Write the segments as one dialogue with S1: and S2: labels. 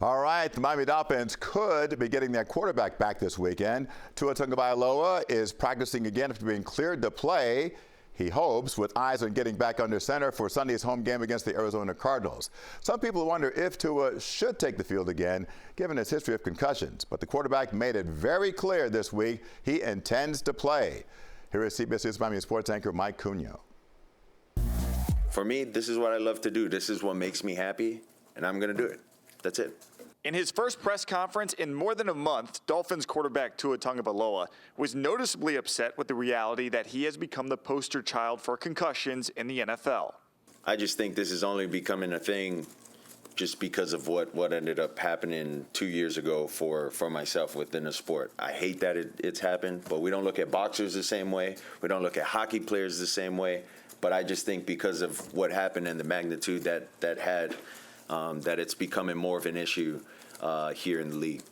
S1: All right, the Miami Dolphins could be getting their quarterback back this weekend. Tua Tagovailoa is practicing again after being cleared to play. He hopes, with eyes on getting back under center for Sunday's home game against the Arizona Cardinals. Some people wonder if Tua should take the field again, given his history of concussions. But the quarterback made it very clear this week he intends to play. Here is CBS News Miami sports anchor Mike Cunha.
S2: For me, this is what I love to do. This is what makes me happy, and I'm going to do it. That's it.
S3: In his first press conference in more than a month, Dolphins quarterback Tua Tagovailoa was noticeably upset with the reality that he has become the poster child for concussions in the NFL.
S2: I just think this is only becoming a thing just because of what ended up happening 2 years ago for myself within the sport. I hate that it's happened, but we don't look at boxers the same way. We don't look at hockey players the same way. But I just think because of what happened and the magnitude that had, that it's becoming more of an issue here in the league.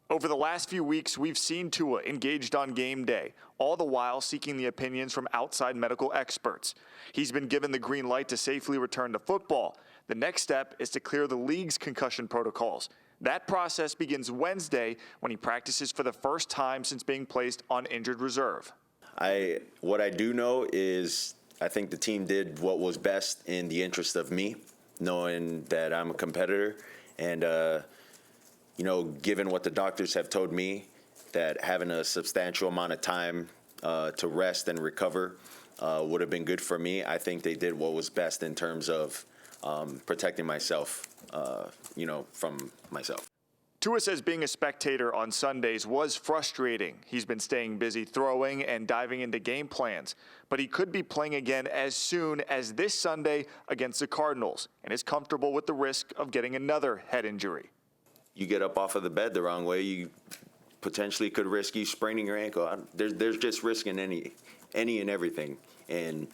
S3: Over the last few weeks, we've seen Tua engaged on game day, all the while seeking the opinions from outside medical experts. He's been given the green light to safely return to football. The next step is to clear the league's concussion protocols. That process begins Wednesday when he practices for the first time since being placed on injured reserve.
S2: What I do know is I think the team did what was best in the interest of me, knowing that I'm a competitor, and given what the doctors have told me, that having a substantial amount of time to rest and recover would have been good for me. I think they did what was best in terms of protecting myself, from myself.
S3: Tua says being a spectator on Sundays was frustrating. He's been staying busy throwing and diving into game plans, but he could be playing again as soon as this Sunday against the Cardinals and is comfortable with the risk of getting another head injury.
S2: You get up off of the bed the wrong way, you potentially could risk you spraining your ankle. There's just risk in any and everything, and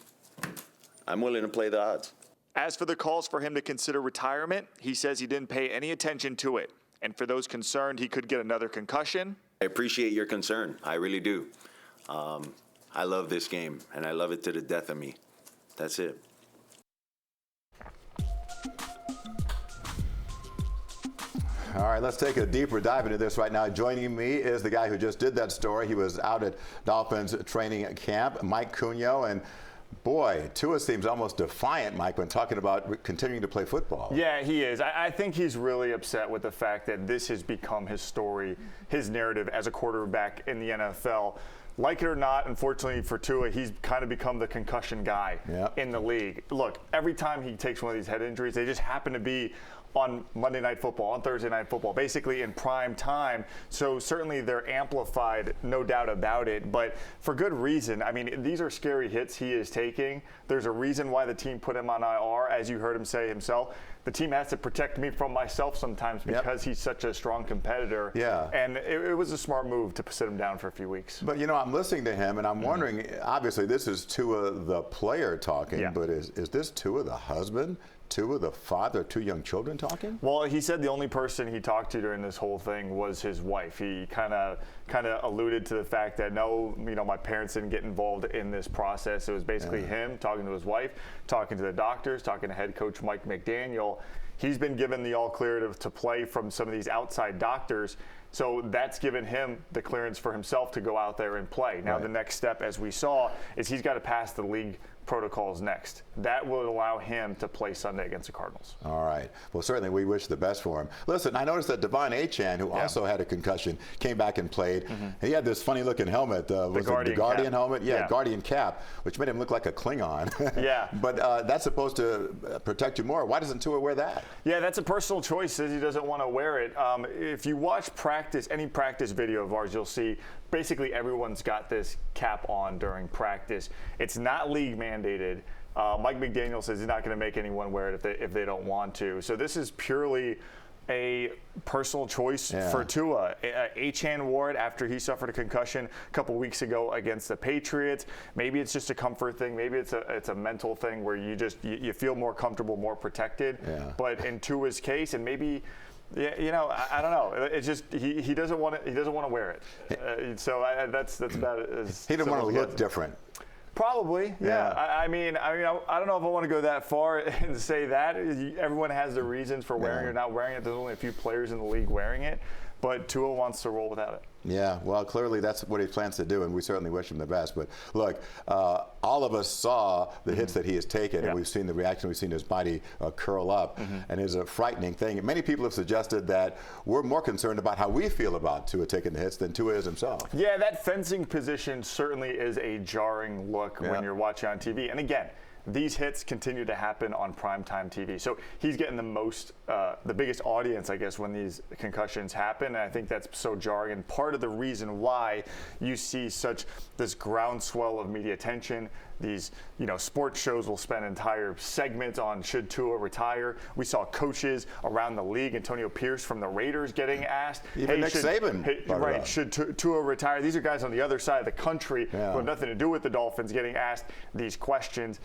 S2: I'm willing to play the odds.
S3: As for the calls for him to consider retirement, he says he didn't pay any attention to it. And for those concerned he could get another concussion.
S2: I appreciate your concern. I really do. I love this game, and I love it to the death of me. That's it.
S1: All right, let's take a deeper dive into this right now. Joining me is the guy who just did that story. He was out at Dolphins training camp, Mike Cunha, and boy, Tua seems almost defiant, Mike, when talking about continuing to play football.
S4: Yeah, he is. I think he's really upset with the fact that this has become his story, his narrative as a quarterback in the NFL. Like it or not, unfortunately for Tua, he's kind of become the concussion guy in the league. Look, every time he takes one of these head injuries, they just happen to be on Monday Night Football, on Thursday Night Football, basically in prime time. So certainly they're amplified, no doubt about it, but for good reason. I mean, these are scary hits he is taking. There's a reason why the team put him on IR, as you heard him say himself. The team has to protect me from myself sometimes because he's such a strong competitor.
S1: Yeah.
S4: And it was a smart move to sit him down for a few weeks.
S1: But, I'm listening to him, and I'm wondering, obviously this is Tua the player talking, but is this Tua the husband? Tua the father of two young children talking?
S4: Well, he said the only person he talked to during this whole thing was his wife. He kind of alluded to the fact that no, my parents didn't get involved in this process. It was basically him talking to his wife, talking to the doctors, talking to head coach Mike McDaniel. He's been given the all clear to play from some of these outside doctors. So that's given him the clearance for himself to go out there and play. Now the next step, as we saw, is he's got to pass the league protocols next. That will allow him to play Sunday against the Cardinals.
S1: All right. Well, certainly we wish the best for him. Listen, I noticed that Devon Achane, who also had a concussion, came back and played. He had this funny-looking helmet. Was it the Guardian helmet? Yeah, Guardian cap, which made him look like a Klingon. But that's supposed to protect you more. Why doesn't Tua wear that?
S4: Yeah, that's a personal choice. Says he doesn't want to wear it. If you watch any practice video of ours, you'll see basically everyone's got this cap on during practice. It's not league mandated. Mike McDaniel says he's not going to make anyone wear it if they don't want to. So this is purely a personal choice for Tua. Achane wore it after he suffered a concussion a couple weeks ago against the Patriots. Maybe it's just a comfort thing. Maybe it's a mental thing where you feel more comfortable, more protected. But in Tua's case, and maybe I don't know. It's just he doesn't want to wear it. So that's about it.
S1: He didn't want to look different.
S4: Probably, yeah. I mean, I don't know if I want to go that far and say that. Everyone has their reasons for wearing it or not wearing it. There's only a few players in the league wearing it, but Tua wants to roll without it.
S1: Yeah, well, clearly that's what he plans to do, and we certainly wish him the best. But look, all of us saw the hits that he has taken, and we've seen the reaction. We've seen his body curl up, and it's a frightening thing. Many people have suggested that we're more concerned about how we feel about Tua taking the hits than Tua is himself.
S4: Yeah, that fencing position certainly is a jarring look when you're watching on TV. And again, these hits continue to happen on primetime TV. So he's getting the biggest audience, I guess, when these concussions happen. And I think that's so jarring. And part of the reason why you see this groundswell of media attention, these, sports shows will spend entire segments on should Tua retire. We saw coaches around the league, Antonio Pierce from the Raiders getting asked.
S1: Even Nick Saban.
S4: Right, should Tua retire? These are guys on the other side of the country who have nothing to do with the Dolphins getting asked these questions.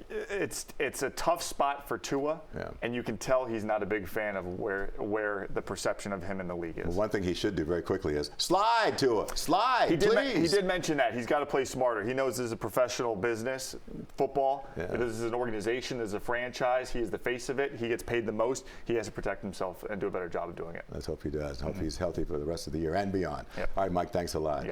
S4: It's a tough spot for Tua, and you can tell he's not a big fan of where the perception of him in the league is.
S1: Well, one thing he should do very quickly is slide, Tua, slide, please.
S4: He did mention that. He's got to play smarter. He knows this is a professional business, football. This is an organization, this is a franchise. He is the face of it. He gets paid the most. He has to protect himself and do a better job of doing it.
S1: Let's hope he does. Hope he's healthy for the rest of the year and beyond. All right, Mike, thanks a lot.